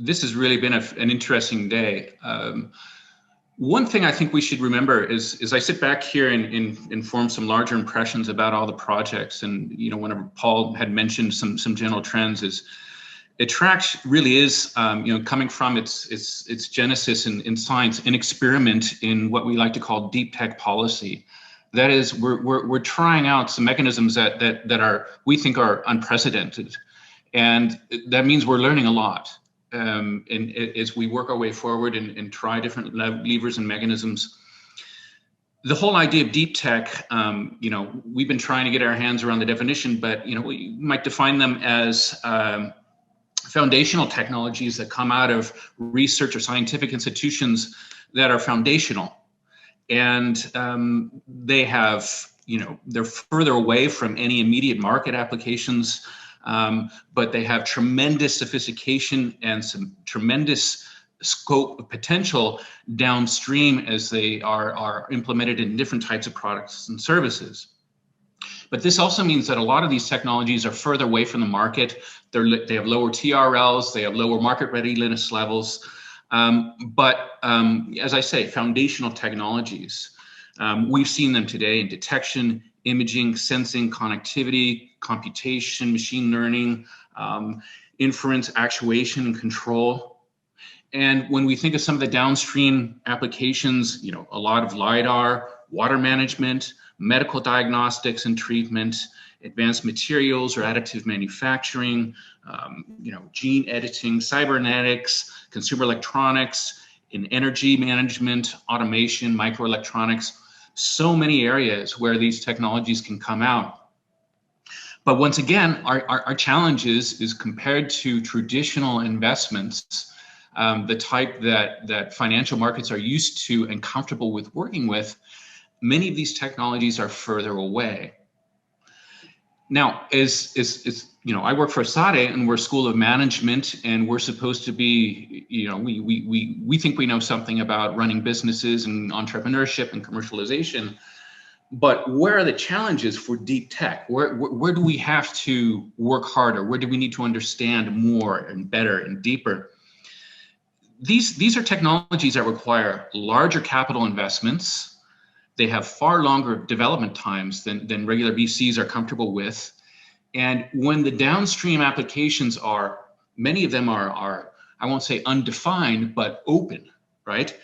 this has really been an interesting day. One thing I think we should remember is I sit back here and form some larger impressions about all the projects. And, you know, whenever Paul had mentioned some general trends, is Attract really is, you know, coming from its genesis in science, an experiment in what we like to call deep tech policy. That is, we're trying out some mechanisms that are, we think, are unprecedented. And that means we're learning a lot. And as we work our way forward and try different levers and mechanisms. The whole idea of deep tech, you know, we've been trying to get our hands around the definition, but, you know, we might define them as foundational technologies that come out of research or scientific institutions that are foundational. And they have, you know, they're further away from any immediate market applications. But they have tremendous sophistication and some tremendous scope of potential downstream as they are implemented in different types of products and services. But this also means that a lot of these technologies are further away from the market. They have lower TRLs, they have lower market readiness levels. But as I say, foundational technologies. We've seen them today in detection, imaging, sensing, connectivity, computation, machine learning, inference, actuation, and control. And when we think of some of the downstream applications, you know, a lot of LiDAR, water management, medical diagnostics and treatment, advanced materials or additive manufacturing, you know, gene editing, cybernetics, consumer electronics, in energy management, automation, microelectronics, so many areas where these technologies can come out. But once again, our challenge is compared to traditional investments, the type that financial markets are used to and comfortable with working with, many of these technologies are further away. Now, you know, I work for Esade, and we're a school of management, and we're supposed to be, you know, we think we know something about running businesses and entrepreneurship and commercialization. But where are the challenges for deep tech? Where do we have to work harder? Where do we need to understand more and better and deeper? These are technologies that require larger capital investments. They have far longer development times than regular VCs are comfortable with. And when the downstream applications are, many of them are I won't say undefined, but open, right?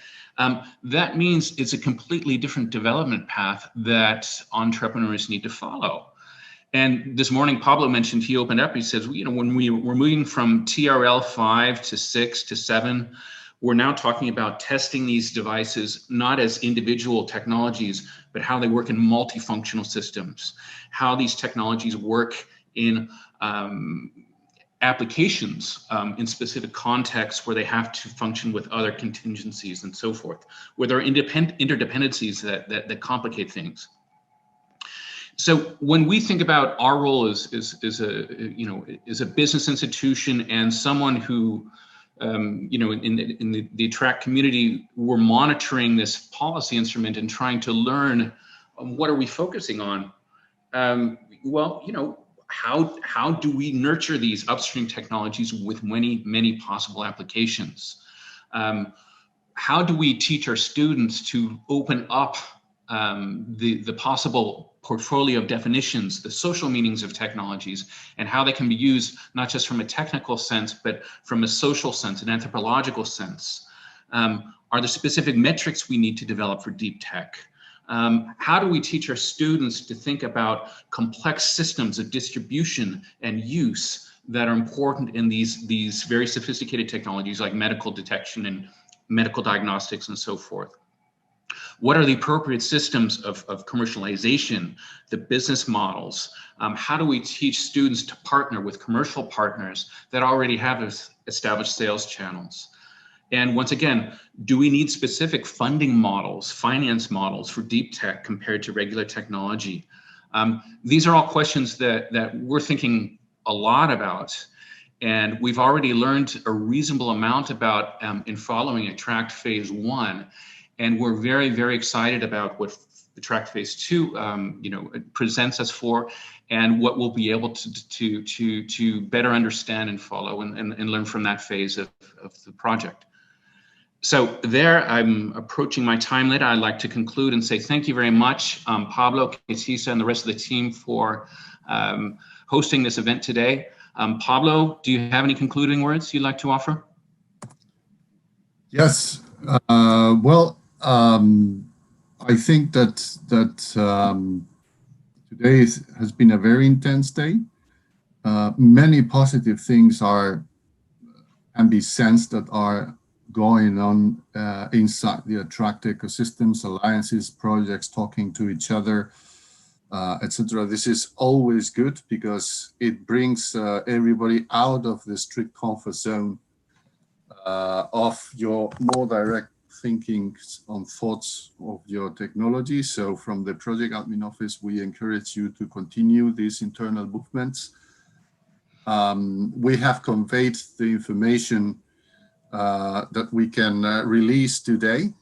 That means it's a completely different development path that entrepreneurs need to follow. And this morning, Pablo mentioned, he opened up, he says, you know, when we're moving from TRL 5 to 6 to 7, we're now talking about testing these devices, not as individual technologies, but how they work in multifunctional systems, how these technologies work in applications in specific contexts where they have to function with other contingencies and so forth, where there are interdependencies that complicate things. So when we think about our role as a business institution and someone who, you know, in the Attract community, we're monitoring this policy instrument and trying to learn what are we focusing on. Well, you know, how do we nurture these upstream technologies with many possible applications? How do we teach our students to open up the possible portfolio of definitions, the social meanings of technologies, and how they can be used not just from a technical sense, but from a social sense, an anthropological sense? Are there specific metrics we need to develop for deep tech? How do we teach our students to think about complex systems of distribution and use that are important in these very sophisticated technologies like medical detection and medical diagnostics and so forth? What are the appropriate systems of commercialization, the business models? How do we teach students to partner with commercial partners that already have established sales channels? And once again, do we need specific funding models, finance models for deep tech compared to regular technology? These are all questions that we're thinking a lot about. And we've already learned a reasonable amount about in following Attract Phase 1. And we're very, very excited about what the track phase 2, presents us for, and what we'll be able to better understand and follow and learn from that phase of the project. So there, I'm approaching my time limit. I'd like to conclude and say thank you very much, Pablo, Ketisa, and the rest of the team for hosting this event today. Pablo, do you have any concluding words you'd like to offer? Yes. I think that today has been a very intense day. Many positive things can be sensed that are going on inside the Attract ecosystems, alliances, projects, talking to each other, etc. This is always good because it brings everybody out of the strict comfort zone of your more direct thinking on thoughts of your technology. So from the Project Admin Office, we encourage you to continue these internal movements. We have conveyed the information that we can release today.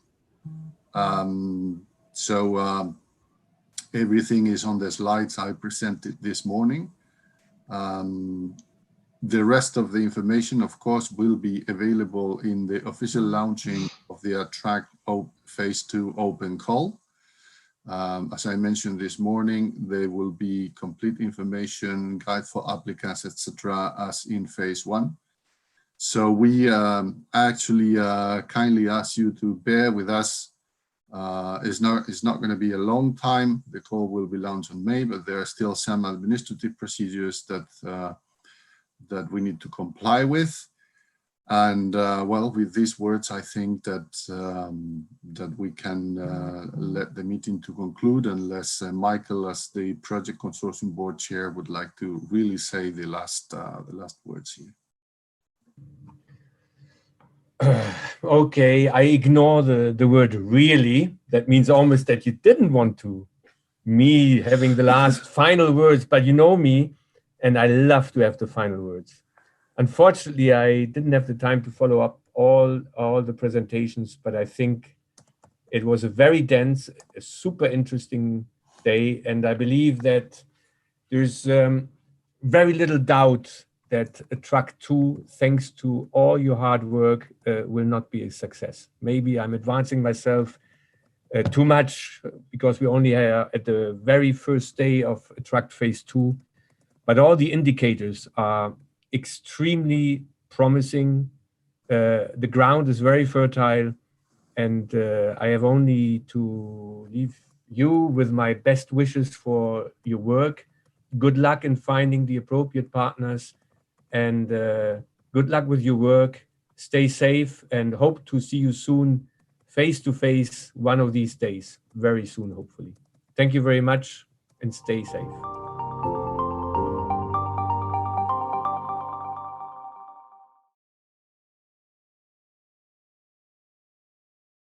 Everything is on the slides I presented this morning. The rest of the information, of course, will be available in the official launching of the Attract Phase 2 open call. As I mentioned this morning, there will be complete information, guide for applicants, etc., as in Phase 1. So we actually kindly ask you to bear with us. It's not going to be a long time. The call will be launched in May, but there are still some administrative procedures that we need to comply with. And with these words, I think that we can let the meeting to conclude, unless Michael, as the Project Consortium Board Chair, would like to really say the last words here. Okay, I ignore the word really. That means almost that you didn't want me having the last final words, but you know me, and I love to have the final words. Unfortunately, I didn't have the time to follow up all the presentations, but I think it was a very dense, a super interesting day, and I believe that there's very little doubt that Attract 2, thanks to all your hard work, will not be a success. Maybe I'm advancing myself too much because we only are at the very first day of Attract Phase 2, but all the indicators are extremely promising. The ground is very fertile, and I have only to leave you with my best wishes for your work. Good luck in finding the appropriate partners, and good luck with your work. Stay safe, and hope to see you soon, face to face, one of these days, very soon, hopefully. Thank you very much, and stay safe.